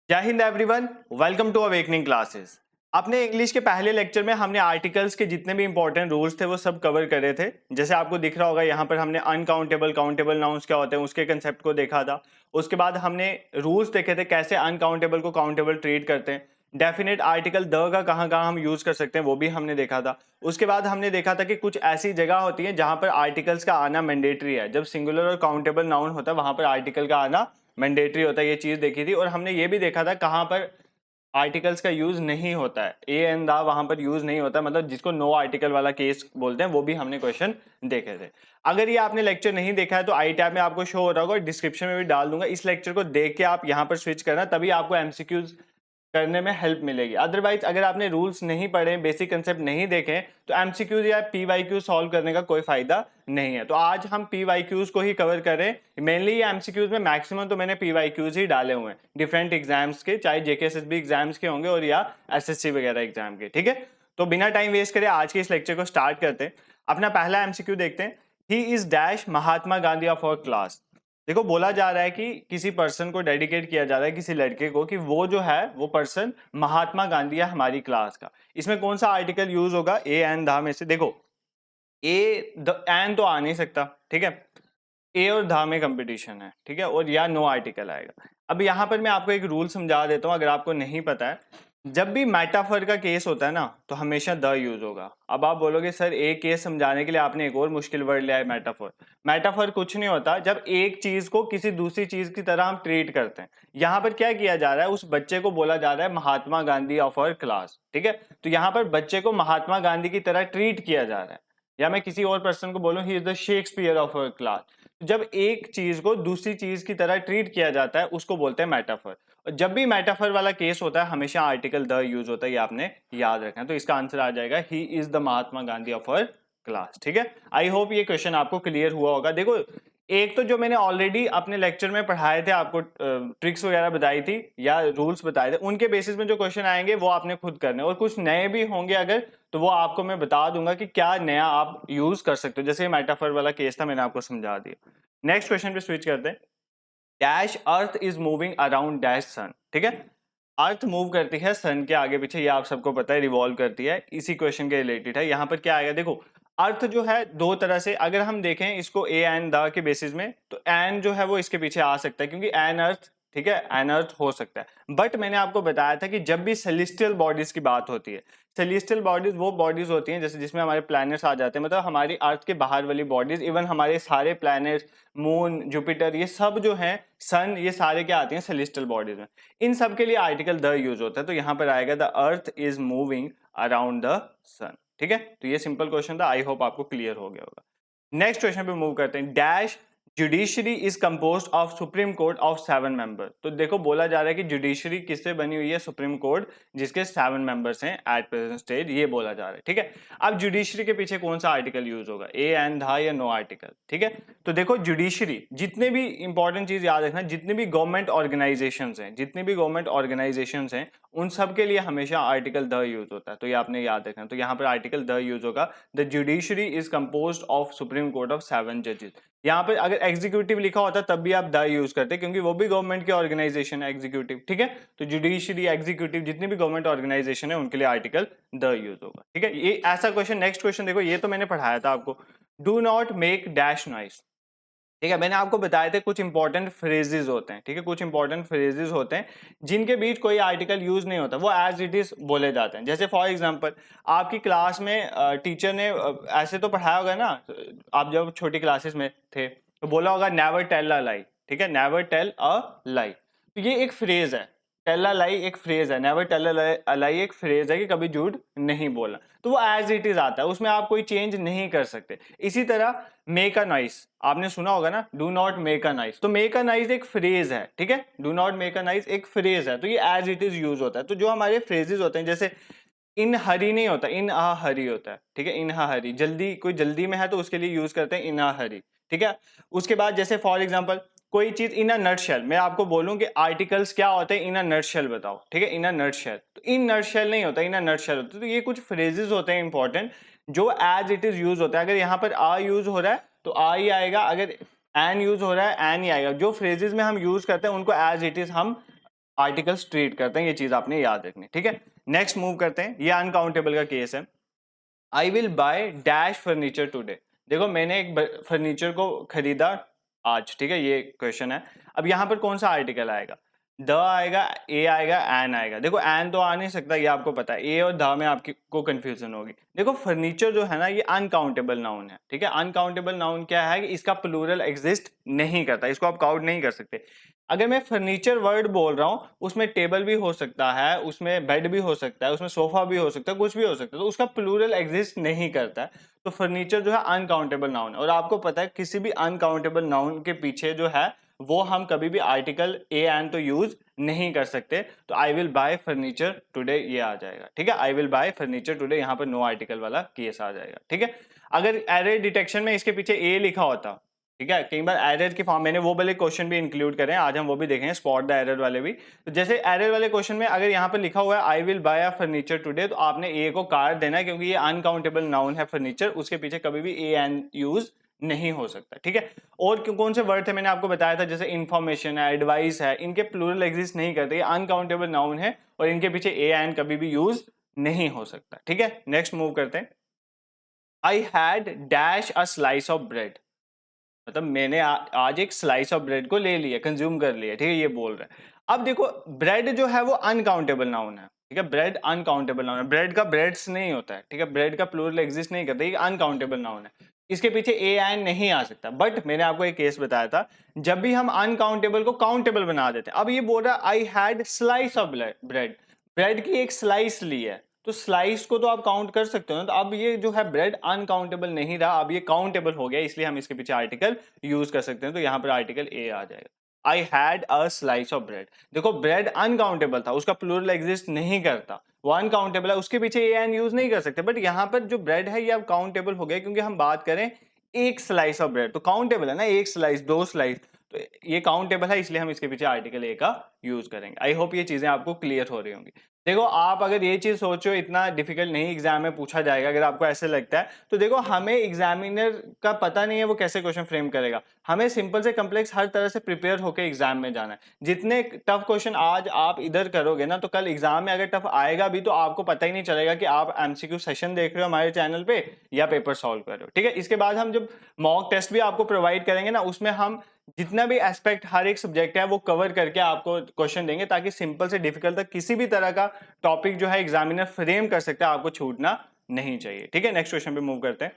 जय Hind everyone, welcome to awakening classes. अपने English के पहले लेक्चर में हमने आर्टिकल्स के जितने भी इंपॉर्टेंट रूल्स थे वो सब कवर करे थे। जैसे आपको दिख रहा होगा यहाँ पर हमने अनकाउंटेबल काउंटेबल नाउन्स क्या होते हैं उसके कंसेप्ट को देखा था। उसके बाद हमने रूल्स देखे थे कैसे अनकाउंटेबल को काउंटेबल ट्रीट करते हैं। डेफिनेट आर्टिकल द का कहाँ कहाँ हम यूज कर सकते हैं वो भी हमने देखा था। उसके बाद हमने देखा था कि कुछ ऐसी जगह होती है जहां पर आर्टिकल्स का आना मैंडेटरी है। जब सिंगुलर और काउंटेबल नाउन होता है वहां पर आर्टिकल का आना मैंडेटरी होता है, ये चीज देखी थी। और हमने ये भी देखा था कहां पर आर्टिकल्स का यूज नहीं होता है, ए एंड दा वहां पर यूज नहीं होता, मतलब जिसको नो आर्टिकल वाला केस बोलते हैं, वो भी हमने क्वेश्चन देखे थे। अगर ये आपने लेक्चर नहीं देखा है तो आई टैब में आपको शो हो रहा होगा, डिस्क्रिप्शन में भी डाल दूंगा। इस लेक्चर को देख के आप यहाँ पर स्विच करना, तभी आपको एमसीक्यूज करने में हेल्प मिलेगी। अदरवाइज अगर आपने रूल्स नहीं पढ़े, बेसिक कंसेप्ट नहीं देखे, तो एमसीक्यूज या पीवाईक्यू सॉल्व करने का कोई फायदा नहीं है। तो आज हम पीवाईक्यूज को ही कवर करें। मेनली ये एमसीक्यूज में मैक्सिमम तो मैंने पीवाईक्यूज ही डाले हुए हैं डिफरेंट एग्जाम्स के, चाहे जेकेएसएसबी एग्जाम्स के होंगे और या एसएससी वगैरह एग्जाम के। ठीक है, तो बिना टाइम वेस्ट करे आज के इस लेक्चर को स्टार्ट करते हैं। अपना पहला एमसीक्यू देखते हैं। He is dash Mahatma Gandhi of our class. देखो बोला जा रहा है कि किसी पर्सन को डेडिकेट किया जा रहा है, किसी लड़के को, कि वो जो है वो पर्सन महात्मा गांधी है हमारी क्लास का। इसमें कौन सा आर्टिकल यूज होगा? ए एंड धा में से देखो, ए द एन तो आ नहीं सकता, ठीक है। ए और धा में कंपटीशन है, ठीक है, और या नो आर्टिकल आएगा। अब यहाँ पर मैं आपको एक रूल समझा देता हूँ, अगर आपको नहीं पता है। जब भी मेटाफर का केस होता है ना, तो हमेशा द यूज होगा। अब आप बोलोगे सर एक केस समझाने के लिए आपने एक और मुश्किल वर्ड लिया है, मेटाफर। मेटाफर कुछ नहीं होता, जब एक चीज को किसी दूसरी चीज की तरह हम ट्रीट करते हैं। यहाँ पर क्या किया जा रहा है, उस बच्चे को बोला जा रहा है Mahatma Gandhi of our class, ठीक है। तो यहाँ पर बच्चे को महात्मा गांधी की तरह ट्रीट किया जा रहा है। या मैं किसी और पर्सन को बोलूं ही is the Shakespeare of our class. जब एक चीज को दूसरी चीज की तरह ट्रीट किया जाता है उसको बोलते हैं मेटाफर। और जब भी मेटाफर वाला केस होता है हमेशा आर्टिकल द यूज होता है, ये आपने याद रखना है। तो इसका आंसर आ जाएगा ही is the Mahatma Gandhi of our class. ठीक है, आई होप ये क्वेश्चन आपको क्लियर हुआ होगा। देखो, एक तो जो मैंने ऑलरेडी अपने लेक्चर में पढ़ाए थे, आपको ट्रिक्स वगैरह बताई थी या रूल्स बताए थे, उनके बेसिस में जो क्वेश्चन आएंगे वो आपने खुद करने, और कुछ नए भी होंगे अगर, तो वो आपको मैं बता दूंगा कि क्या नया आप यूज कर सकते हो। जैसे मेटाफर वाला केस था, मैंने आपको समझा दिया। नेक्स्ट क्वेश्चन पे स्विच करते हैं। Dash earth is moving around dash sun. ठीक है, अर्थ मूव करती है सन के आगे पीछे, ये आप सबको पता है, रिवॉल्व करती है। इसी क्वेश्चन के रिलेटेड है। यहाँ पर क्या आएगा, देखो अर्थ जो है दो तरह से, अगर हम देखें इसको ए एंड द के बेसिस में, तो एन जो है वो इसके पीछे आ सकता है, क्योंकि एन अर्थ, ठीक है, एन अर्थ हो सकता है। बट मैंने आपको बताया था कि जब भी सेलेस्टियल बॉडीज की बात होती है, सेलेस्टियल बॉडीज वो बॉडीज होती हैं जैसे जिसमें हमारे प्लैनेट्स आ जाते हैं, मतलब हमारी अर्थ के बाहर वाली बॉडीज, इवन हमारे सारे प्लैनेट्स, मून, जुपिटर, ये सब जो हैं, सन, ये सारे क्या आते हैं सेलेस्टियल बॉडीज में। इन सब के लिए आर्टिकल द यूज होता है। तो यहाँ पर आएगा the earth is moving around the sun. ठीक है, तो ये सिंपल क्वेश्चन था, आई होप आपको क्लियर हो गया होगा। नेक्स्ट क्वेश्चन पे मूव करते हैं। Dash judiciary is composed of supreme court of 7 member. तो देखो बोला जा रहा है कि जुडिशरी किससे बनी हुई है, सुप्रीम कोर्ट, जिसके 7 मेंबर्स हैं एट प्रेजेंट स्टेज, ये बोला जा रहा है। ठीक है, अब जुडिशरी के पीछे कौन सा आर्टिकल यूज होगा, ए एंड धा या नो आर्टिकल। ठीक है, तो देखो जुडिशरी, जितने भी इंपॉर्टेंट चीज याद रखना, जितने भी गवर्नमेंट ऑर्गेनाइजेशंस हैं, जितने भी गवर्नमेंट ऑर्गेनाइजेशंस हैं, उन सब के लिए हमेशा आर्टिकल द यूज होता है। तो ये आपने याद रखना। तो यहाँ पर आर्टिकल द यूज होगा। The judiciary is composed of supreme court of 7 जजेस। यहाँ पर अगर एग्जीक्यूटिव लिखा होता तब भी आप द यूज करते, क्योंकि वो भी गवर्नमेंट की ऑर्गेनाइजेशन है, एग्जीक्यूटिव। ठीक है, तो जुडिशरी, एग्जीक्यूटिव, जितनी भी गवर्नमेंट ऑर्गेनाइजेशन है उनके लिए आर्टिकल द यूज होगा। ठीक है, ये ऐसा क्वेश्चन। नेक्स्ट क्वेश्चन देखो, ये तो मैंने पढ़ाया था आपको। Do not make dash noise. ठीक है, मैंने आपको बताए थे कुछ इंपॉर्टेंट फ्रेजेस होते हैं। ठीक है, कुछ इंपॉर्टेंट फ्रेजेस होते हैं जिनके बीच कोई आर्टिकल यूज नहीं होता, वो एज इट इज बोले जाते हैं। जैसे फॉर एग्जांपल, आपकी क्लास में टीचर ने ऐसे तो पढ़ाया होगा ना, आप जब छोटी क्लासेस में थे तो बोला होगा नेवर टेल अ लाई। ठीक है, नेवर टेल अ लाई, तो ये एक फ्रेज है। टेल अ लाई एक फ्रेज है, नेवर टेल अ लाई एक फ्रेज है कि कभी झूठ नहीं बोलना। तो वो एज इट इज आता है, उसमें आप कोई चेंज नहीं कर सकते। इसी तरह मेक अ नॉइस, आपने सुना होगा ना, do not make a noise. तो मेक अ नॉइस एक फ्रेज है, ठीक है, do not make a noise एक फ्रेज है, तो ये एज इट इज यूज होता है। तो जो हमारे फ्रेजेस होते हैं, जैसे इन हरी नहीं होता, इन आ हरी होता है। ठीक है, इन हा हरी, जल्दी, कोई जल्दी में है तो उसके लिए यूज करते हैं इन आ हरी। ठीक है, उसके बाद जैसे फॉर एग्जांपल कोई चीज इन अ नटशेल, मैं आपको बोलूं कि आर्टिकल्स क्या होते हैं इन अ नटशेल बताओ। ठीक है, इन अ नटशेल, तो इन नटशेल नहीं होता, इन अ नटशेल होता है। तो ये कुछ फ्रेजेस होते हैं इंपॉर्टेंट, जो एज इट इज यूज होता है। अगर यहाँ पर आ यूज हो रहा है तो आ ही आएगा, अगर एन यूज हो रहा है एन ही आएगा। जो फ्रेजेस में हम यूज करते हैं उनको एज इट इज हम आर्टिकल्स ट्रीट करते हैं, ये चीज आपने याद रखनी, ठीक है। नेक्स्ट मूव करते हैं, ये अनकाउंटेबल का केस है। I will by dash furniture today. देखो मैंने एक फर्नीचर को खरीदा आज, ठीक है, ये क्वेश्चन है। अब यहाँ पर कौन सा आर्टिकल आएगा, द आएगा, ए आएगा, एन आएगा। देखो एन तो आ नहीं सकता, ये आपको पता है, ए और द में आपकी को कंफ्यूजन होगी। देखो फर्नीचर जो है ना ये अनकाउंटेबल नाउन है, ठीक है। अनकाउंटेबल नाउन क्या है कि इसका प्लूरल एग्जिस्ट नहीं करता, इसको आप काउंट नहीं कर सकते। अगर मैं फर्नीचर वर्ड बोल रहा हूँ उसमें टेबल भी हो सकता है, उसमें बेड भी हो सकता है, उसमें सोफा भी हो सकता है, कुछ भी हो सकता है, तो उसका प्लूरल एग्जिस्ट नहीं करता है। तो फर्नीचर जो है अनकाउंटेबल नाउन है। और आपको पता है किसी भी अनकाउंटेबल नाउन के पीछे जो है वो हम कभी भी आर्टिकल ए एन तो यूज नहीं कर सकते। तो I will buy furniture today ये आ जाएगा, ठीक है। I will buy furniture today, यहाँ पर नो आर्टिकल वाला केस आ जाएगा, ठीक है। अगर एरर डिटेक्शन में इसके पीछे ए लिखा होता, ठीक है, कई बार एरर के फॉर्म, मैंने वो वाले क्वेश्चन भी इंक्लूड करें, आज हम वो भी देखेंगे, स्पॉट द एरर वाले भी। तो जैसे एरर वाले क्वेश्चन में अगर यहाँ पर लिखा हुआ है I will buy a furniture today, तो आपने ए को कार्ड देना है, क्योंकि ये अनकाउंटेबल नाउन है फर्नीचर, उसके पीछे कभी भी ए एन यूज नहीं हो सकता, ठीक है। और कौन से वर्ड थे मैंने आपको बताया था, जैसे इंफॉर्मेशन है, एडवाइस है, इनके प्लूरल एग्जिस्ट नहीं करते, ये अनकाउंटेबल नाउन है और इनके पीछे ए एन कभी भी यूज नहीं हो सकता, ठीक है। नेक्स्ट मूव करते हैं, I had dash a slice of bread. मतलब मैंने आज एक स्लाइस ऑफ ब्रेड को ले लिया, कंज्यूम कर लिया, ठीक है, ये बोल रहा है। अब देखो ब्रेड जो है वो अनकाउंटेबल नाउन है, ठीक है, ब्रेड अनकाउंटेबल नाउन है, ब्रेड का ब्रेड्स नहीं होता है, ठीक है, ब्रेड का प्लूरल एग्जिस्ट नहीं करता, ये अनकाउंटेबल नाउन है, इसके पीछे ए एन नहीं आ सकता। बट मैंने आपको एक केस बताया था, जब भी हम अनकाउंटेबल को काउंटेबल बना देते हैं। अब ये बोल रहा है I had slice of bread, bread की एक स्लाइस ली है, तो स्लाइस को तो आप काउंट कर सकते हो ना। तो अब ये जो है ब्रेड अनकाउंटेबल नहीं रहा, अब ये काउंटेबल हो गया, इसलिए हम इसके पीछे आर्टिकल यूज कर सकते हैं। तो यहाँ पर आर्टिकल ए आ जाएगा, I had a slice of bread. देखो ब्रेड अनकाउंटेबल था, उसका प्लूरल एग्जिस्ट नहीं करता, वो अनकाउंटेबल है, उसके पीछे ए एन यूज नहीं कर सकते। बट यहाँ पर जो ब्रेड है ये अब काउंटेबल हो गया, क्योंकि हम बात करें एक स्लाइस ऑफ ब्रेड, तो काउंटेबल है ना, एक स्लाइस, दो स्लाइस, तो ये काउंटेबल है, इसलिए हम इसके पीछे आर्टिकल ए का यूज करेंगे। आई होप ये चीजें आपको क्लियर हो रही होंगी। देखो आप अगर ये चीज सोचो इतना डिफिकल्ट नहीं एग्जाम में पूछा जाएगा, अगर आपको ऐसे लगता है, तो देखो हमें एग्जामिनर का पता नहीं है वो कैसे क्वेश्चन फ्रेम करेगा, हमें सिंपल से कम्प्लेक्स हर तरह से प्रिपेयर होकर एग्जाम में जाना है। जितने टफ क्वेश्चन आज आप इधर करोगे ना, तो कल एग्जाम में अगर टफ आएगा भी तो आपको पता ही नहीं चलेगा कि आप एमसीक्यू सेशन देख रहे हो हमारे चैनल पे या पेपर सॉल्व कर रहे हो, ठीक है। इसके बाद हम जब मॉक टेस्ट भी आपको प्रोवाइड करेंगे ना, उसमें हम जितना भी एस्पेक्ट हर एक सब्जेक्ट है वो कवर करके आपको क्वेश्चन देंगे, ताकि सिंपल से डिफिकल्ट तक किसी भी तरह का टॉपिक जो है एग्जामिनर फ्रेम कर सकता है, आपको छूटना नहीं चाहिए, ठीक है। नेक्स्ट क्वेश्चन पे मूव करते हैं,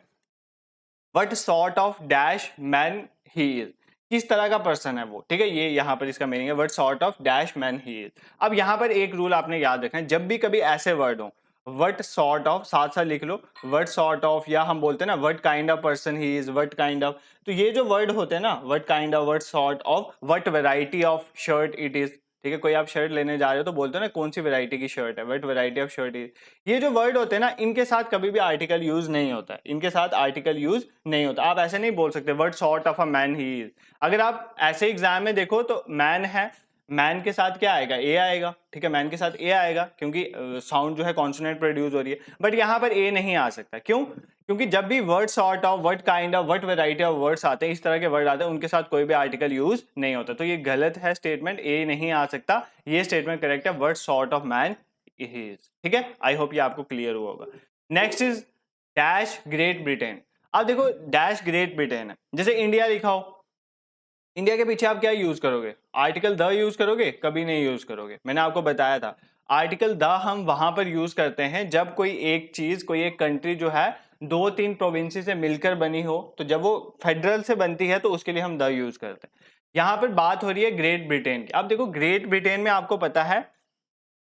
what sort of dash man he is, किस तरह का पर्सन है वो, ठीक है, ये यहाँ पर इसका मीनिंग है, what sort of dash man he is. अब यहाँ पर एक रूल आपने याद रखना है, जब भी कभी ऐसे वर्ड हो, व्हाट सॉर्ट ऑफ साथ साथ लिख लो, व्हाट सॉर्ट ऑफ, या हम बोलते हैं ना what kind of person he is, what kind of, तो ये जो वर्ड होते हैं ना, what kind of, what sort of, what variety of shirt it is, ठीक है, कोई आप शर्ट लेने जा रहे हो तो बोलते हो ना कौन सी वैरायटी की शर्ट है, what variety of shirt is. ये जो वर्ड होते हैं ना, इनके साथ कभी भी आर्टिकल यूज नहीं होता है, इनके साथ आर्टिकल यूज नहीं होता। आप ऐसे नहीं बोल सकते what sort of a man he is. अगर आप ऐसे एग्जाम में देखो तो मैन है, मैन के साथ क्या आएगा, ए आएगा, ठीक है, मैन के साथ ए आएगा, क्योंकि साउंड जो है कॉन्सोनेंट प्रोड्यूस हो रही है। बट यहाँ पर ए नहीं आ सकता, क्यों, क्योंकि जब भी word sort of, word kind of, word variety of words आते हैं, इस तरह के वर्ड आते हैं, उनके साथ कोई भी आर्टिकल यूज नहीं होता। तो ये गलत है स्टेटमेंट, ए नहीं आ सकता, ये स्टेटमेंट करेक्ट है, word sort of man is, ठीक है। आई होप ये आपको क्लियर हुआ होगा। Next is dash great Britain. अब देखो डैश ग्रेट ब्रिटेन है, जैसे इंडिया लिखा हो, इंडिया के पीछे आप क्या यूज करोगे, आर्टिकल द यूज करोगे, कभी नहीं यूज करोगे। मैंने आपको बताया था आर्टिकल द हम वहां पर यूज करते हैं जब कोई एक चीज, कोई एक कंट्री जो है दो तीन प्रोविंसी से मिलकर बनी हो, तो जब वो फेडरल से बनती है तो उसके लिए हम द यूज करते हैं। यहाँ पर बात हो रही है ग्रेट ब्रिटेन की। अब देखो ग्रेट ब्रिटेन में आपको पता है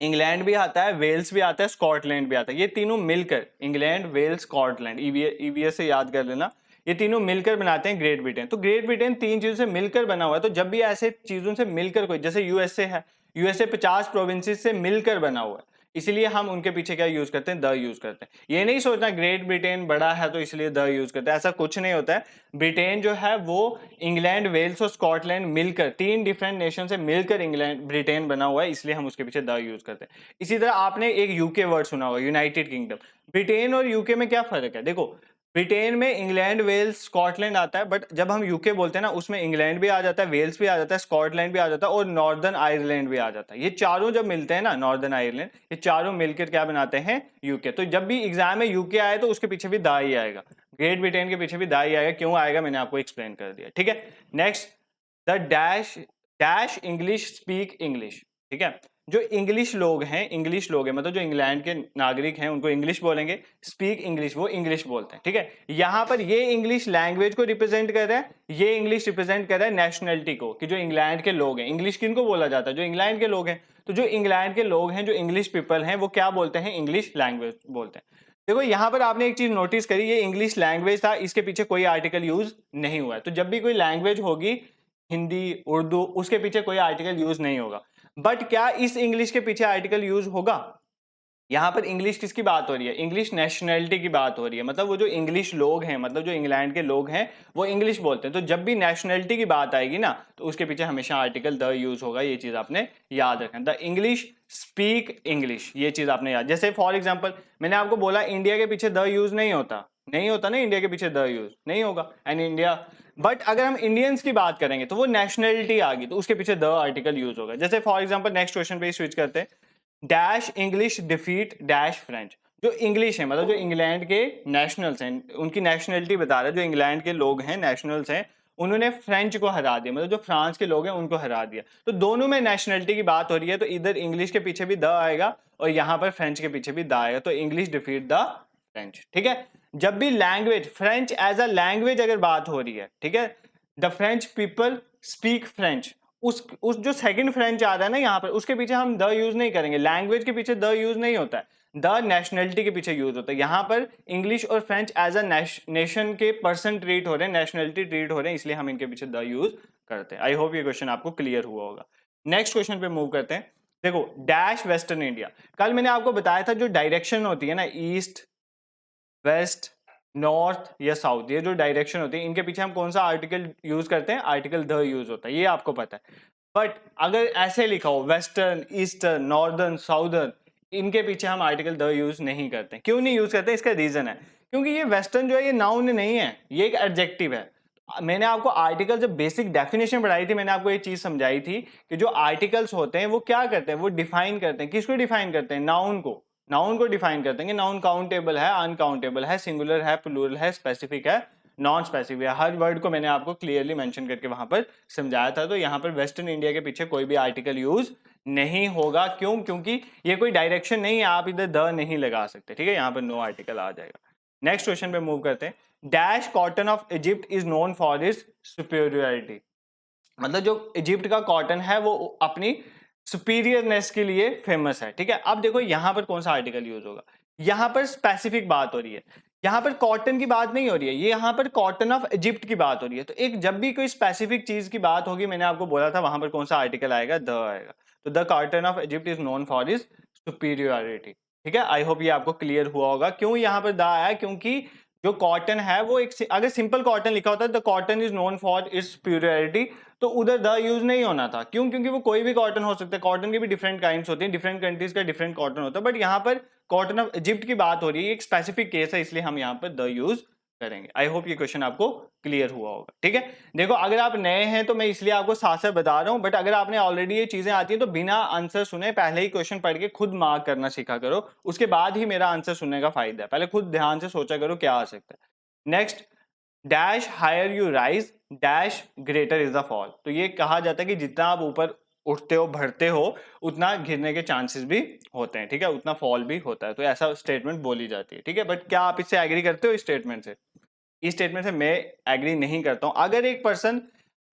इंग्लैंड भी आता है, वेल्स भी आता है, स्कॉटलैंड भी आता है, ये तीनों मिलकर, इंग्लैंड, वेल्स, स्कॉटलैंड, ईवीएस से याद कर लेना, ये तीनों मिलकर बनाते हैं ग्रेट ब्रिटेन। तो ग्रेट ब्रिटेन तीन चीजों से मिलकर बना हुआ है, तो जब भी ऐसे चीजों से मिलकर कोई, जैसे यूएसए है, यूएसए 50 प्रोविंसेस से मिलकर बना हुआ है, इसलिए हम उनके पीछे क्या यूज करते हैं, द यूज करते हैं। ये नहीं सोचना ग्रेट ब्रिटेन बड़ा है तो इसलिए द यूज करते हैं, ऐसा कुछ नहीं होता है। ब्रिटेन जो है वो इंग्लैंड, वेल्स और स्कॉटलैंड मिलकर, तीन डिफरेंट नेशन से मिलकर इंग्लैंड, ब्रिटेन बना हुआ है, इसलिए हम उसके पीछे द यूज करते हैं। इसी तरह आपने एक यूके वर्ड सुना होगा, यूनाइटेड किंगडम। ब्रिटेन और यूके में क्या फर्क है, देखो ब्रिटेन में इंग्लैंड, वेल्स, स्कॉटलैंड आता है, बट जब हम यूके बोलते हैं ना उसमें इंग्लैंड भी आ जाता है, वेल्स भी आ जाता है, स्कॉटलैंड भी आ जाता है और नॉर्दर्न आयरलैंड भी आ जाता है। ये चारों जब मिलते हैं ना, नॉर्दर्न आयरलैंड, ये चारों मिलकर क्या बनाते हैं, यूके। तो जब भी एग्जाम में यूके आए तो उसके पीछे भी दा ही आएगा, ग्रेट ब्रिटेन के पीछे भी दा ही आएगा। क्यों आएगा मैंने आपको एक्सप्लेन कर दिया, ठीक है। Next, the dash dash English speak English, ठीक है। जो इंग्लिश लोग हैं, इंग्लिश लोग हैं मतलब जो इंग्लैंड के नागरिक हैं उनको इंग्लिश बोलेंगे, स्पीक इंग्लिश, वो इंग्लिश बोलते हैं, ठीक है। यहाँ पर ये इंग्लिश लैंग्वेज को रिप्रेजेंट कर रहा है, ये इंग्लिश रिप्रेजेंट कर रहा है नेशनलिटी को, कि जो इंग्लैंड के लोग हैं। इंग्लिश किनको बोला जाता है, जो इंग्लैंड के लोग हैं। तो जो इंग्लैंड के लोग हैं, जो इंग्लिश पीपल हैं, वो क्या बोलते हैं, इंग्लिश लैंग्वेज बोलते हैं। देखो यहाँ पर आपने एक चीज नोटिस करी, ये इंग्लिश लैंग्वेज था, इसके पीछे कोई आर्टिकल यूज नहीं हुआ है। तो जब भी कोई लैंग्वेज होगी, हिंदी, उर्दू, उसके पीछे कोई आर्टिकल यूज नहीं होगा। बट क्या इस इंग्लिश के पीछे आर्टिकल यूज होगा? यहां पर इंग्लिश किसकी बात हो रही है, इंग्लिश नेशनैलिटी की बात हो रही है। मतलब वो जो इंग्लिश लोग हैं, मतलब जो इंग्लैंड के लोग हैं, वो इंग्लिश बोलते हैं। तो जब भी नेशनैलिटी की बात आएगी ना, तो उसके पीछे हमेशा आर्टिकल द यूज होगा। ये चीज आपने याद रखना, द इंग्लिश स्पीक इंग्लिश, ये चीज आपने याद। जैसे फॉर एग्जाम्पल मैंने आपको बोला इंडिया के पीछे द यूज नहीं होता, नहीं होता ना, इंडिया के पीछे द यूज नहीं होगा, एंड इंडिया। बट अगर हम इंडियंस की बात करेंगे तो वो नेशनैलिटी आ गई, तो उसके पीछे द आर्टिकल यूज होगा। जैसे फॉर एग्जाम्पल नेक्स्ट क्वेश्चन पे स्विच करते हैं, dash English defeat dash French. जो इंग्लिश है मतलब जो इंग्लैंड के नेशनल्स हैं, उनकी नेशनलिटी बता रहा है, जो इंग्लैंड के लोग हैं, नेशनल्स हैं, उन्होंने फ्रेंच को हरा दिया, मतलब जो फ्रांस के लोग हैं उनको हरा दिया। तो दोनों में नेशनलिटी की बात हो रही है, तो इधर इंग्लिश के पीछे भी द आएगा और यहाँ पर फ्रेंच के पीछे भी द आएगा, तो इंग्लिश डिफीट द फ्रेंच, ठीक है। जब भी language, French as a language अगर बात हो रही है, ठीक है, the French people speak French, उस जो सेकंड फ्रेंच आ रहा है ना यहाँ पर, उसके पीछे हम द यूज नहीं करेंगे, लैंग्वेज के पीछे द यूज नहीं होता है, द नेशनलिटी के पीछे यूज होता है। यहाँ पर इंग्लिश और फ्रेंच एज अ नेशन के पर्सन ट्रीट हो रहे हैं, नेशनलिटी ट्रीट हो रहे हैं, इसलिए हम इनके पीछे द यूज करते हैं। आई होप ये क्वेश्चन आपको क्लियर हुआ होगा। नेक्स्ट क्वेश्चन पे मूव करते हैं। देखो डैश वेस्टर्न इंडिया, कल मैंने आपको बताया था जो डायरेक्शन होती है ना, ईस्ट, वेस्ट, नॉर्थ या साउथ, ये जो डायरेक्शन होती है, इनके पीछे हम कौन सा आर्टिकल यूज करते हैं, आर्टिकल द यूज होता है, ये आपको पता है। बट अगर ऐसे लिखा हो वेस्टर्न, ईस्टर्न, नॉर्दर्न, साउदर्न, इनके पीछे हम आर्टिकल द यूज नहीं करते। क्यों नहीं यूज करते, इसका रीजन है, क्योंकि ये वेस्टर्न जो है ये नाउन नहीं है, ये एक एडजेक्टिव है। मैंने आपको आर्टिकल जब बेसिक डेफिनेशन पढ़ाई थी, मैंने आपको ये चीज समझाई थी कि जो आर्टिकल्स होते हैं वो क्या करते हैं, वो डिफाइन करते हैं। किसको डिफाइन करते हैं, नाउन को, नाउन को डिफाइन करते हैं कि नाउन काउंटेबल है, अनकाउंटेबल है, सिंगुलर है, प्लूरल है, स्पेसिफिक है, नॉन स्पेसिफिक है। हर वर्ड को मैंने आपको क्लियरली मेंशन करके वहां पर समझाया था। तो यहाँ पर वेस्टर्न इंडिया के पीछे कोई भी आर्टिकल यूज नहीं होगा। क्यों? क्योंकि ये कोई डायरेक्शन नहीं है, आप इधर द नहीं लगा सकते, ठीक है। यहाँ पर नो आर्टिकल आ जाएगा। नेक्स्ट क्वेश्चन पे मूव करते हैं। Dash cotton of Egypt is known for is superiority, मतलब जो इजिप्ट का कॉटन है वो अपनी सुपीरियरनेस के लिए फेमस है, ठीक है। अब देखो यहाँ पर कौन सा आर्टिकल यूज होगा, यहाँ पर स्पेसिफिक बात हो रही है, यहाँ पर कॉटन की बात नहीं हो रही है, ये यहाँ पर कॉटन ऑफ इजिप्ट की बात हो रही है। तो एक जब भी कोई स्पेसिफिक चीज की बात होगी, मैंने आपको बोला था वहां पर कौन सा आर्टिकल आएगा, द आएगा। तो the cotton of Egypt is known for is superiority, ठीक है। आई होप ये आपको क्लियर हुआ होगा। क्यों यहाँ पर द आया, क्योंकि जो कॉटन है वो एक, अगर सिंपल कॉटन लिखा होता है the cotton is known for is superiority, तो उधर द यूज नहीं होना था। क्यों? क्योंकि वो कोई भी कॉटन हो सकता है, कॉटन के भी डिफरेंट काइंड्स होती हैं, डिफरेंट कंट्रीज का डिफरेंट कॉटन होता है। बट यहाँ पर कॉटन ऑफ इजिप्ट की बात हो रही है, एक स्पेसिफिक केस है, इसलिए हम यहाँ पर द यूज करेंगे। आई होप ये क्वेश्चन आपको क्लियर हुआ होगा, ठीक है। देखो अगर आप नए हैं तो मैं इसलिए आपको साथ साथ बता रहा हूं, बट अगर आपने ऑलरेडी ये चीजें आती हैं तो बिना आंसर सुने पहले ही क्वेश्चन पढ़ के खुद मार्क करना सीखा करो, उसके बाद ही मेरा आंसर सुनने का फायदा है। पहले खुद ध्यान से सोचा करो क्या आ सकता है। Next, dash higher you rise dash greater is the fall. तो ये कहा जाता है कि जितना आप ऊपर उठते हो, बढ़ते हो, उतना गिरने के चांसेस भी होते हैं, ठीक है, उतना फॉल भी होता है। तो ऐसा स्टेटमेंट बोली जाती है, ठीक है। बट क्या आप इससे एग्री करते हो, इस स्टेटमेंट से? इस स्टेटमेंट से मैं एग्री नहीं करता हूं। अगर एक पर्सन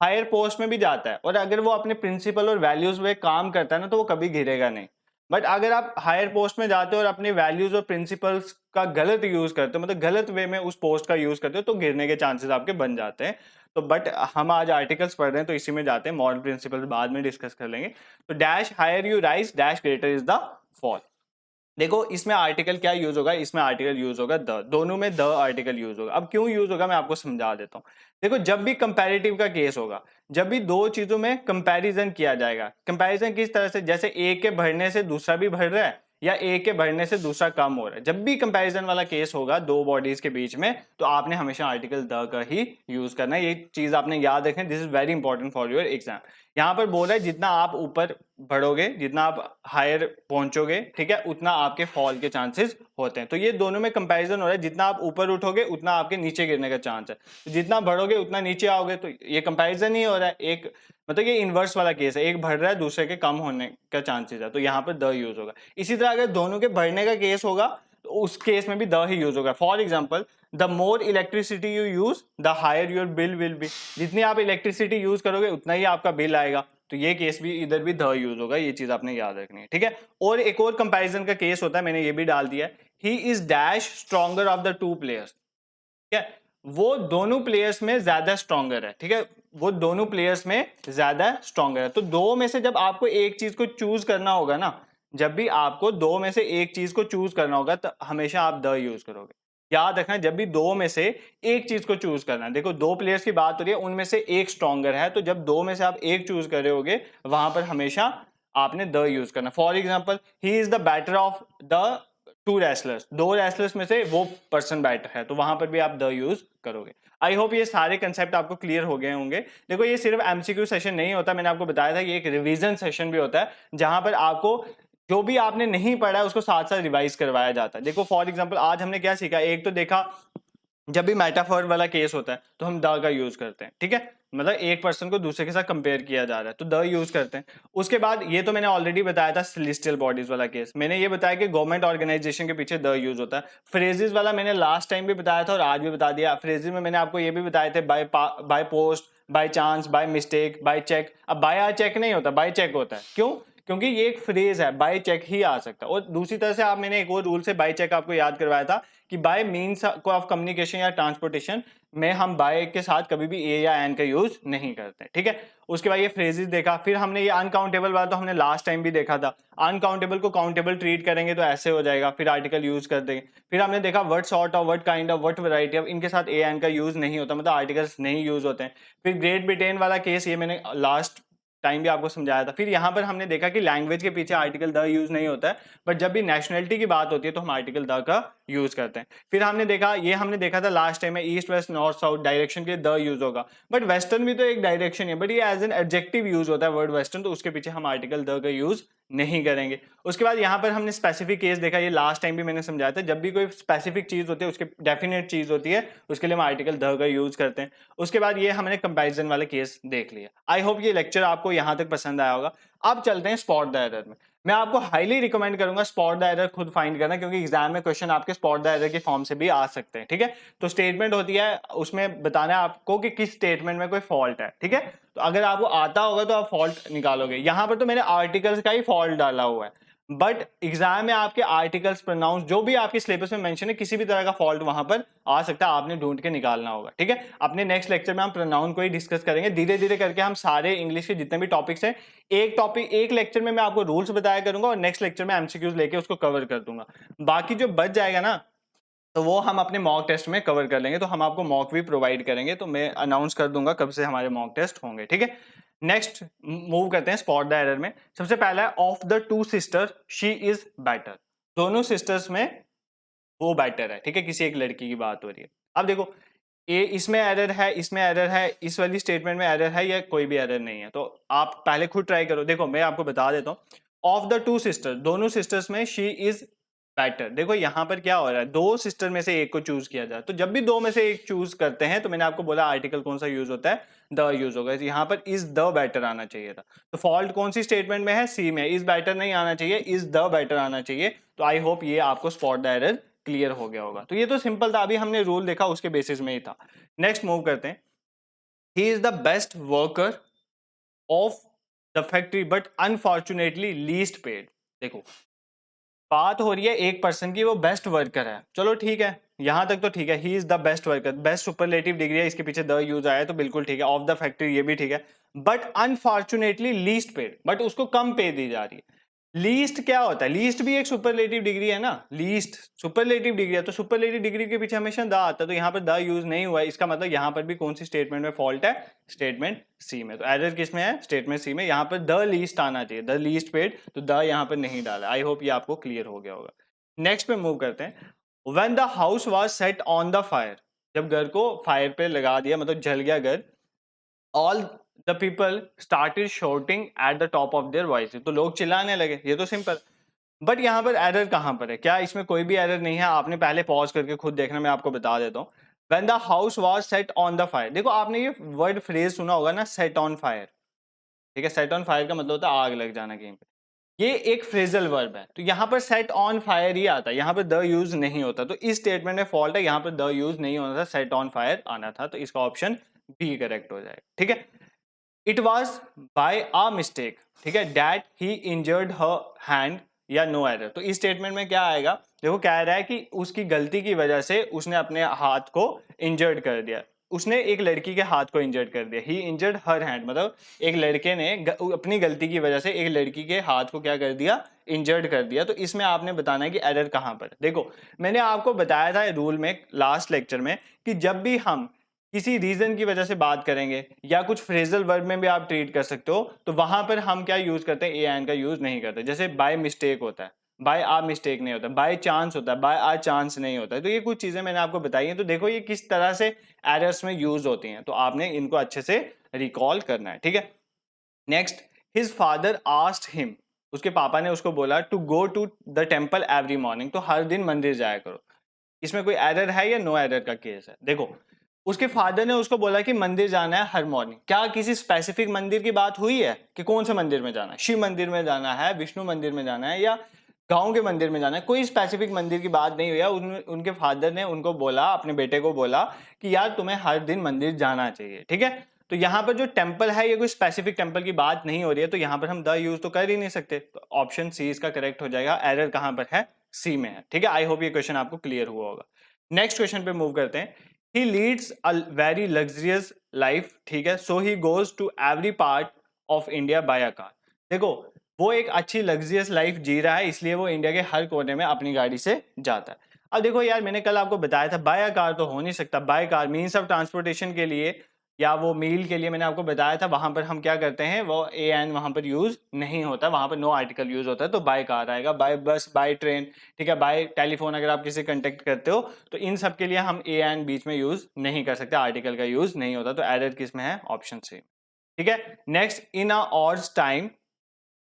हायर पोस्ट में भी जाता है और अगर वो अपने प्रिंसिपल और वैल्यूज में काम करता है ना, तो वो कभी गिरेगा नहीं। बट अगर आप हायर पोस्ट में जाते हो और अपने वैल्यूज और प्रिंसिपल्स का गलत यूज करते हो, मतलब गलत वे में उस पोस्ट का यूज करते हो, तो गिरने के चांसेस आपके बन जाते हैं। तो बट हम आज आर्टिकल्स पढ़ रहे हैं तो इसी में जाते हैं, मॉरल प्रिंसिपल्स बाद में डिस्कस कर लेंगे। तो dash higher you rise dash greater is the fall. देखो इसमें आर्टिकल क्या यूज होगा, इसमें आर्टिकल यूज होगा द, दोनों में द आर्टिकल यूज होगा। अब क्यों यूज होगा मैं आपको समझा देता हूं। देखो जब भी कंपैरेटिव का केस होगा, जब भी दो चीजों में कंपैरिजन किया जाएगा, कंपैरिजन किस तरह से, जैसे एक के बढ़ने से दूसरा भी बढ़ रहा है, या एक के बढ़ने से दूसरा कम हो रहा है। जब भी कंपैरिजन वाला केस होगा दो बॉडीज के बीच में, तो आपने हमेशा आर्टिकल द का ही यूज करना है। ये चीज आपने याद रखें, this is very important for your exam. यहाँ पर बोल रहा है जितना आप ऊपर बढ़ोगे, जितना आप हायर पहुंचोगे, ठीक है, उतना आपके फॉल के चांसेस होते हैं। तो ये दोनों में कंपैरिजन हो रहा है, जितना आप ऊपर उठोगे उतना आपके नीचे गिरने का चांस है, तो जितना बढ़ोगे उतना नीचे आओगे। तो ये कंपैरिजन ही हो रहा है, एक मतलब ये इनवर्स वाला केस है, एक बढ़ रहा है दूसरे के कम होने का चांसेस है, तो यहाँ पर द यूज होगा। इसी तरह अगर दोनों के बढ़ने का केस होगा तो उस केस में भी द ही यूज होगा। For example, the more electricity you use the higher your bill will be. जितनी आप इलेक्ट्रिसिटी यूज करोगे उतना ही आपका बिल आएगा, तो ये केस भी इधर भी द यूज होगा। ये चीज आपने याद रखनी है, ठीक है। और एक और कंपैरिजन का केस होता है, मैंने ये भी डाल दिया है, he is dash stronger of the two players, ठीक है, वो दोनों प्लेयर्स में ज्यादा स्ट्रॉन्गर है, ठीक है, वो दोनों प्लेयर्स में ज्यादा स्ट्रॉन्गर है। तो दो में से जब आपको एक चीज को चूज करना होगा ना, जब भी आपको दो में से एक चीज को चूज करना होगा तो हमेशा आप द यूज करोगे। याद रखना, जब भी दो में से एक चीज को चूज करना है, देखो दो प्लेयर्स की बात हो रही है, उनमें से एक स्ट्रॉन्गर है, तो जब दो में से आप एक चूज कर रहे होगे वहां पर हमेशा आपने द यूज करना। For example, he is the better of the two wrestlers, दो रेसलर्स में से वो पर्सन बैटर है, तो वहां पर भी आप द यूज करोगे। आई होप ये सारे कंसेप्ट आपको क्लियर हो गए होंगे। देखो ये सिर्फ एमसीक्यू सेशन नहीं होता, मैंने आपको बताया था, ये एक रिवीजन सेशन भी होता है, जहां पर आपको जो भी आपने नहीं पढ़ा है उसको साथ साथ रिवाइज करवाया जाता है। देखो फॉर एग्जाम्पल, आज हमने क्या सीखा, एक तो देखा जब भी मेटाफोर वाला केस होता है तो हम द का यूज करते हैं, ठीक है, मतलब एक पर्सन को दूसरे के साथ कंपेयर किया जा रहा है तो द यूज करते हैं। उसके बाद ये तो मैंने ऑलरेडी बताया था सेलेस्टियल बॉडीज वाला केस, मैंने ये बताया कि गवर्नमेंट ऑर्गेनाइजेशन के पीछे द यूज होता है। फ्रेजेस वाला मैंने लास्ट टाइम भी बताया था और आज भी बता दिया। फ्रेजेस में मैंने आपको ये भी बताए थे, by post, by chance, by mistake, by check. अब बाय चेक नहीं होता, बाय चेक होता है। क्यों? क्योंकि ये एक फ्रेज है, बाय चेक ही आ सकता है। और दूसरी तरह से आप, मैंने एक और रूल से बाय चेक आपको याद करवाया था कि बाय मीन्स ऑफ कम्युनिकेशन या ट्रांसपोर्टेशन में हम बाय के साथ कभी भी ए या एन का यूज नहीं करते, ठीक है। उसके बाद ये फ्रेजेस देखा, फिर हमने ये अनकाउंटेबल वाला तो हमने लास्ट टाइम भी देखा था। अनकाउंटेबल को काउंटेबल ट्रीट करेंगे तो ऐसे हो जाएगा, फिर आर्टिकल यूज कर देंगे। फिर हमने देखा what sort of, what kind of, what variety of, इनके साथ ए एन का यूज नहीं होता, मतलब आर्टिकल्स नहीं यूज होते हैं। फिर ग्रेट ब्रिटेन वाला केस, ये मैंने लास्ट टाइम भी आपको समझाया था। फिर यहाँ पर हमने देखा कि लैंग्वेज के पीछे आर्टिकल द यूज नहीं होता है, बट जब भी नेशनलिटी की बात होती है तो हम आर्टिकल द का यूज करते हैं। फिर हमने देखा, ये हमने देखा था लास्ट टाइम में, east west north south direction के द यूज होगा, बट वेस्टर्न भी तो एक डायरेक्शन है, बट ये एज एन एडजेक्टिव यूज होता है वर्ड वेस्टर्न, तो उसके पीछे हम आर्टिकल द का यूज नहीं करेंगे। उसके बाद यहाँ पर हमने स्पेसिफिक केस देखा, ये लास्ट टाइम भी मैंने समझाया था, जब भी कोई स्पेसिफिक चीज होती है, उसके डेफिनेट चीज होती है, उसके लिए हम आर्टिकल द का यूज करते हैं। उसके बाद ये हमने कंपैरिजन वाले केस देख लिया। आई होप ये लेक्चर आपको यहाँ तक पसंद आया होगा। अब चलते हैं स्पॉट द एरर में। मैं आपको हाईली रिकमेंड करूंगा स्पॉट द एरर खुद फाइंड करना, क्योंकि एग्जाम में क्वेश्चन आपके स्पॉट द एरर के फॉर्म से भी आ सकते हैं, ठीक है। तो स्टेटमेंट होती है, उसमें बताना है आपको कि किस स्टेटमेंट में कोई फॉल्ट है, ठीक है। तो अगर आपको आता होगा तो आप फॉल्ट निकालोगे। यहां पर तो मैंने आर्टिकल्स का ही फॉल्ट डाला हुआ है, बट एग्जाम में आपके आर्टिकल्स, प्रोनाउंस, जो भी आपके सिलेबस में मेंशन है, किसी भी तरह का फॉल्ट वहां पर आ सकता है, आपने ढूंढ के निकालना होगा, ठीक है। अपने नेक्स्ट लेक्चर में हम प्रोनाउन को ही डिस्कस करेंगे, धीरे धीरे करके हम सारे इंग्लिश के जितने भी टॉपिक्स हैं, एक टॉपिक एक लेक्चर में मैं आपको रूल्स बताया करूंगा और नेक्स्ट लेक्चर में एमसीक्यूज लेके उसको कवर कर दूंगा। बाकी जो बच जाएगा ना, तो वो हम अपने मॉक टेस्ट में कवर कर लेंगे, तो हम आपको मॉक भी प्रोवाइड करेंगे, तो मैं अनाउंस कर दूंगा कब से हमारे मॉक टेस्ट होंगे, ठीक है। नेक्स्ट मूव करते हैं स्पॉट द एरर में। सबसे पहला है, of the to sister she is better. दोनों सिस्टर्स में वो बेटर है, ठीक है, किसी एक लड़की की बात हो रही है। अब देखो, ये इसमें एरर है, इसमें एरर है, इस वाली स्टेटमेंट में एरर है, या कोई भी एरर नहीं है, तो आप पहले खुद ट्राई करो। देखो मैं आपको बता देता हूँ, ऑफ द टू सिस्टर, दोनों सिस्टर्स में शी इज बेटर। देखो यहाँ पर क्या हो रहा है, दो सिस्टर में से एक को चूज किया जाए, तो जब भी दो में से एक चूज करते हैं, तो मैंने आपको बोला आर्टिकल कौन सा यूज होता है, द यूज होगा। यहाँ पर इज द बेटर आना चाहिए था, तो फॉल्ट कौन सी स्टेटमेंट में है, सी में। इज बेटर नहीं आना चाहिए, इज द बेटर आना चाहिए। तो आई होप ये आपको स्पॉट द एरर क्लियर हो गया होगा। तो ये तो सिंपल था, अभी हमने रूल देखा उसके बेसिस में ही था। नेक्स्ट मूव करते हैं, ही is the best worker of the factory but unfortunately least paid. देखो बात हो रही है एक पर्सन की, वो बेस्ट वर्कर है, चलो ठीक है, यहां तक तो ठीक है, ही is the best worker, best superlative degree है, इसके पीछे द यूज आया तो बिल्कुल ठीक है। ऑफ द फैक्ट्री ये भी ठीक है, but unfortunately least paid, but उसको कम पे दी जा रही है। लीस्ट क्या होता है? लीस्ट भी एक सुपरलेटिव डिग्री है ना, लीस्ट सुपरलेटिव डिग्री है, तो सुपरलेटिव डिग्री के पीछे हमेशा द आता है, तो यहाँ पर द यूज नहीं हुआ है, इसका मतलब यहाँ पर भी कौन सी स्टेटमेंट में फॉल्ट है? स्टेटमेंट सी में। तो एरर किस में है? स्टेटमेंट सी में। यहाँ पर द लीस्ट आना चाहिए, द लीस्ट पेड, तो द यहाँ पर नहीं डाला। आई होप ये आपको क्लियर हो गया होगा। नेक्स्ट पे मूव करते हैं। When the house was set on the fire, जब घर को फायर पे लगा दिया, मतलब जल गया घर, all the people started shouting at the top of their voice, तो लोग चिल्लाने लगे, ये तो सिंपल। बट यहाँ पर एरर कहाँ पर है? क्या इसमें कोई भी एरर नहीं है? आपने पहले पॉज करके खुद देखना, मैं आपको बता देता हूँ। When the house was set on the fire, देखो आपने ये वर्ड फ्रेज सुना होगा ना, set on fire, ठीक है? set on fire का मतलब होता है आग लग जाना कहीं पे। ये एक फ्रेजल वर्ब है, तो यहाँ पर set on fire ही आता है, यहाँ पर द यूज नहीं होता, तो इस स्टेटमेंट में फॉल्ट है, यहाँ पर द यूज नहीं होना था, set on fire आना था, तो इसका ऑप्शन बी करेक्ट हो जाएगा, ठीक है? It was by a mistake, ठीक है, that he injured her hand, या नो एरर। तो इस स्टेटमेंट में क्या आएगा? देखो कह रहा है कि उसकी गलती की वजह से उसने अपने हाथ को इंजर्ड कर दिया, उसने एक लड़की के हाथ को इंजर्ड कर दिया। ही इंजर्ड हर हैंड, मतलब एक लड़के ने अपनी गलती की वजह से एक लड़की के हाथ को क्या कर दिया? इंजर्ड कर दिया। तो इसमें आपने बताना है कि एरर कहाँ पर है। देखो मैंने आपको बताया था रूल में लास्ट लेक्चर में कि जब भी हम किसी रीजन की वजह से बात करेंगे या कुछ फ्रेजल वर्ब में भी आप ट्रीट कर सकते हो, तो वहां पर हम क्या यूज करते हैं? ए एन का यूज नहीं करते। जैसे बाय मिस्टेक होता है, बाय आ मिस्टेक नहीं होता, बाय चांस होता है, बाय आ चांस नहीं होता है। तो ये कुछ चीजें मैंने आपको बताई हैं, तो देखो ये किस तरह से एरर्स में यूज होती हैं, तो आपने इनको अच्छे से रिकॉल करना है, ठीक है? Next, his father asked him, उसके पापा ने उसको बोला to go to the temple every morning, तो हर दिन मंदिर जाया करो। इसमें कोई एरर है या नो एरर का केस है? देखो उसके फादर ने उसको बोला कि मंदिर जाना है हर मॉर्निंग, क्या किसी स्पेसिफिक मंदिर की बात हुई है कि कौन से मंदिर में जाना है? शिव मंदिर में जाना है, विष्णु मंदिर में जाना है, या गांव के मंदिर में जाना है? कोई स्पेसिफिक मंदिर की बात नहीं हुई है। उनके फादर ने उनको बोला, अपने बेटे को बोला कि यार तुम्हें हर दिन मंदिर जाना चाहिए, ठीक है? तो यहाँ पर जो टेम्पल है ये कोई स्पेसिफिक टेम्पल की बात नहीं हो रही है, तो यहाँ पर हम द यूज तो कर ही नहीं सकते, तो ऑप्शन सी इसका करेक्ट हो जाएगा। एरर कहाँ पर है? सी में है, ठीक है? आई होप ये क्वेश्चन आपको क्लियर हुआ होगा। नेक्स्ट क्वेश्चन पे मूव करते हैं। He leads a very luxurious life, ठीक है, so he goes to every part of India by a car. देखो वो एक अच्छी लग्जरियस लाइफ जी रहा है, इसलिए वो इंडिया के हर कोने में अपनी गाड़ी से जाता है। अब देखो यार मैंने कल आपको बताया था बाय अ कार तो हो नहीं सकता, by car means of transportation के लिए या वो मील के लिए मैंने आपको बताया था, वहां पर हम क्या करते हैं, वो ए एन वहां पर यूज नहीं होता, वहां पर नो आर्टिकल यूज होता है, तो बाय कार आएगा, बाय बस, बाय ट्रेन, ठीक है, बाय टेलीफोन, अगर आप किसी कंटेक्ट करते हो तो इन सब के लिए हम ए एन बीच में यूज नहीं कर सकते, आर्टिकल का यूज नहीं होता, तो एरर किस में है? ऑप्शन सी, ठीक है? Next, in a hour's time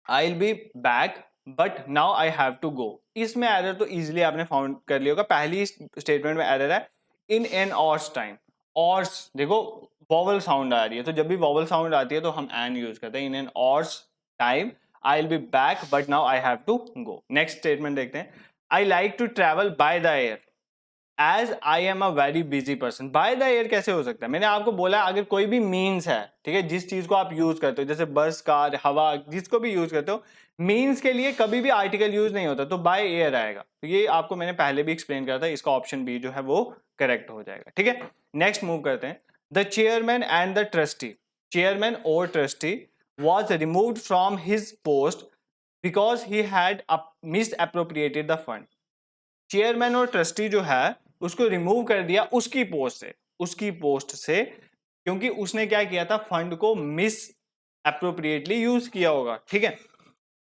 I will be back but now I have to go, इसमें एरर तो इजिली आपने फाउंड कर लिया होगा। पहली स्टेटमेंट में एरर है इन एन ऑर्स टाइम, ऑर्स देखो वॉवल साउंड आ रही है, तो जब भी वॉवल साउंड आती है तो हम एन यूज करते हैं, in an hour's time I will be back but now I have to go. Next statement देखते हैं। I like to travel by the air as I am a very busy person, by the air कैसे हो सकता है? मैंने आपको बोला अगर कोई भी मीन्स है, ठीक है, जिस चीज को आप यूज करते हो, जैसे बस, कार, हवा, जिसको भी यूज करते हो, मीन्स के लिए कभी भी आर्टिकल यूज नहीं होता, तो बाय एयर आएगा। तो ये आपको मैंने पहले भी एक्सप्लेन करा था, इसका ऑप्शन बी जो है वो करेक्ट हो जाएगा, ठीक है? नेक्स्ट मूव करते हैं। The chairman and the trustee, chairman और trustee was removed from his post because he had misappropriated the fund. Chairman और ट्रस्टी जो है उसको रिमूव कर दिया उसकी पोस्ट से, उसकी पोस्ट से, क्योंकि उसने क्या किया था? फंड को मिस अप्रोप्रिएटली यूज किया होगा, ठीक है?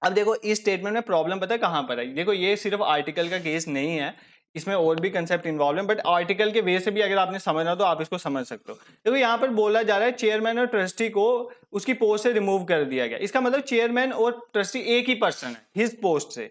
अब देखो इस स्टेटमेंट में प्रॉब्लम पता है कहां पर है? देखो ये सिर्फ आर्टिकल का केस नहीं है, इसमें और भी कंसेप्ट इन्वॉल्व है, बट आर्टिकल के वे से भी अगर आपने समझना तो आप इसको समझ सकते हो। देखो यहाँ पर बोला जा रहा है चेयरमैन और ट्रस्टी को उसकी पोस्ट से रिमूव कर दिया गया, इसका मतलब चेयरमैन और ट्रस्टी एक ही पर्सन है हिज पोस्ट से,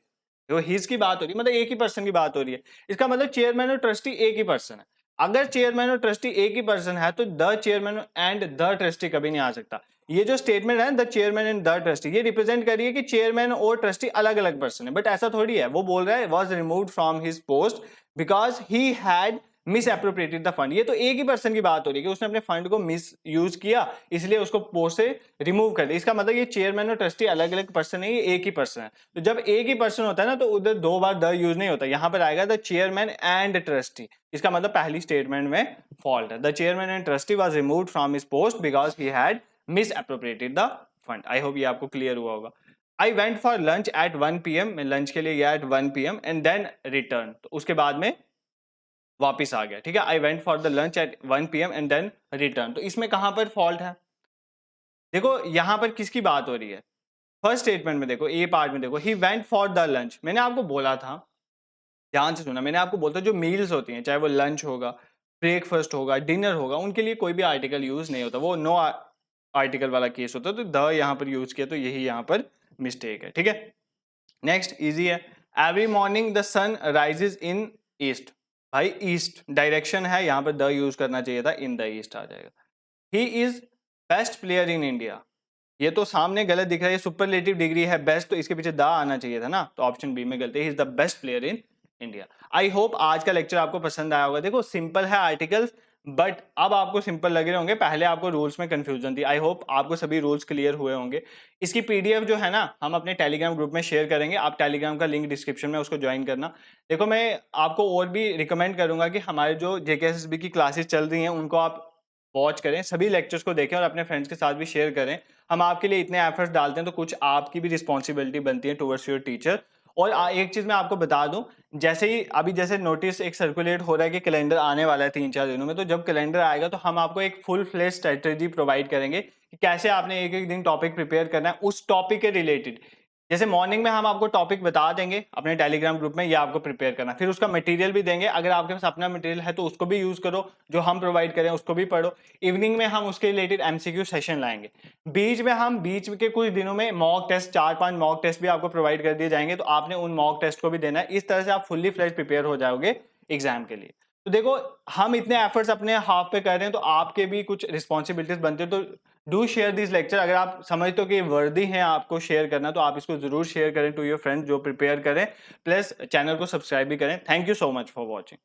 देखो हिज की बात हो रही है, मतलब एक ही पर्सन की बात हो रही है, इसका मतलब चेयरमैन और ट्रस्टी एक ही पर्सन है। अगर चेयरमैन और ट्रस्टी एक ही पर्सन है तो the chairman and the trustee कभी नहीं आ सकता। ये जो स्टेटमेंट है the chairman and the trustee, ये रिप्रेजेंट कर रही है कि चेयरमैन और ट्रस्टी अलग अलग पर्सन है, बट ऐसा थोड़ी है। वो बोल रहा है was removed from his post because he had misappropriated the fund, ये तो एक ही पर्सन की बात हो रही है कि उसने अपने फंड को मिस यूज किया, इसलिए उसको पोस्ट से रिमूव कर दिया। इसका मतलब ये चेयरमैन और ट्रस्टी अलग अलग पर्सन है, ये एक ही पर्सन है। तो जब एक ही पर्सन होता है ना तो उधर दो बार द यूज नहीं होता, यहां पर आएगा द चेयरमैन एंड ट्रस्टी, इसका मतलब पहली स्टेटमेंट में फॉल्ट है। The chairman and trustee was removed from his post because he had misappropriated the fund. I hope ये आपको क्लियर हुआ होगा। I went for lunch at 1 PM, मैं लंच के लिए गया at 1 PM and then return, तो उसके बाद में वापस आ गया, ठीक है। I went for the lunch at 1 PM and then return, तो इसमें कहां पर फॉल्ट है? देखो यहां पर किसकी बात हो रही है? फर्स्ट स्टेटमेंट में देखो, ए पार्ट में देखो, he went for the lunch, मैंने आपको बोला था, ध्यान से सुना, मैंने आपको बोलता जो मील्स होती हैं, चाहे वो लंच होगा, ब्रेकफास्ट होगा, डिनर होगा, उनके लिए कोई भी आर्टिकल यूज नहीं होता, वो नो आर्टिकल वाला केस होता है, तो द यहाँ पर यूज किया, तो यही यहाँ पर मिस्टेक है, ठीक है। नेक्स्ट इजी है, every morning the sun rises in east, भाई ईस्ट डायरेक्शन है, यहाँ पर द यूज करना चाहिए था, इन द ईस्ट आ जाएगा। He is best player in India, ये तो सामने गलत दिख रहा है, सुपरलेटिव डिग्री है, बेस्ट, तो इसके पीछे द आना चाहिए था ना, तो ऑप्शन बी में गलती है, ही is the best player in India. I hope आज का लेक्चर आपको पसंद आया होगा। देखो सिंपल है आर्टिकल्स, बट अब आपको सिंपल लग रहे होंगे, पहले आपको रूल्स में कंफ्यूजन थी। आई होप आपको सभी रूल्स क्लियर हुए होंगे। इसकी पीडीएफ जो है ना, हम अपने टेलीग्राम ग्रुप में शेयर करेंगे, आप टेलीग्राम का लिंक डिस्क्रिप्शन में उसको ज्वाइन करना। देखो मैं आपको और भी रिकमेंड करूंगा कि हमारे जो जेकेएसएसबी की क्लासेस चल रही हैं उनको आप वॉच करें, सभी लेक्चर्स को देखें और अपने फ्रेंड्स के साथ भी शेयर करें। हम आपके लिए इतने एफर्ट्स डालते हैं, तो कुछ आपकी भी रिस्पॉन्सिबिलिटी बनती है टुवर्ड्स योर टीचर। और एक चीज मैं आपको बता दूं, जैसे ही अभी जैसे नोटिस एक सर्कुलेट हो रहा है कि कैलेंडर आने वाला है 3-4 दिनों में, तो जब कैलेंडर आएगा तो हम आपको एक फुल फ्लेज स्ट्रेटेजी प्रोवाइड करेंगे कि कैसे आपने एक एक दिन टॉपिक प्रिपेयर करना है उस टॉपिक के रिलेटेड। जैसे मॉर्निंग में हम आपको टॉपिक बता देंगे अपने टेलीग्राम ग्रुप में, ये आपको प्रिपेयर करना, फिर उसका मटेरियल भी देंगे, अगर आपके पास अपना मटेरियल है तो उसको भी यूज करो, जो हम प्रोवाइड करें उसको भी पढ़ो। इवनिंग में हम उसके रिलेटेड एमसीक्यू सेशन लाएंगे। बीच के कुछ दिनों में मॉक टेस्ट, 4-5 मॉक टेस्ट भी आपको प्रोवाइड कर दिए जाएंगे, तो आपने उन मॉक टेस्ट को भी देना है। इस तरह से आप फुल्ली फ्लेज प्रिपेयर हो जाओगे एग्जाम के लिए। तो देखो हम इतने एफर्ट्स अपने हाफ पे कर रहे हैं, तो आपके भी कुछ रिस्पॉन्सिबिलिटीज बनती है, तो डू शेयर दिस लेक्चर। अगर आप समझते हो कि वर्दी है आपको शेयर करना, तो आप इसको जरूर शेयर करें टू योर फ्रेंड्स जो प्रिपेयर करें, प्लस चैनल को सब्सक्राइब भी करें। Thank you so much for watching.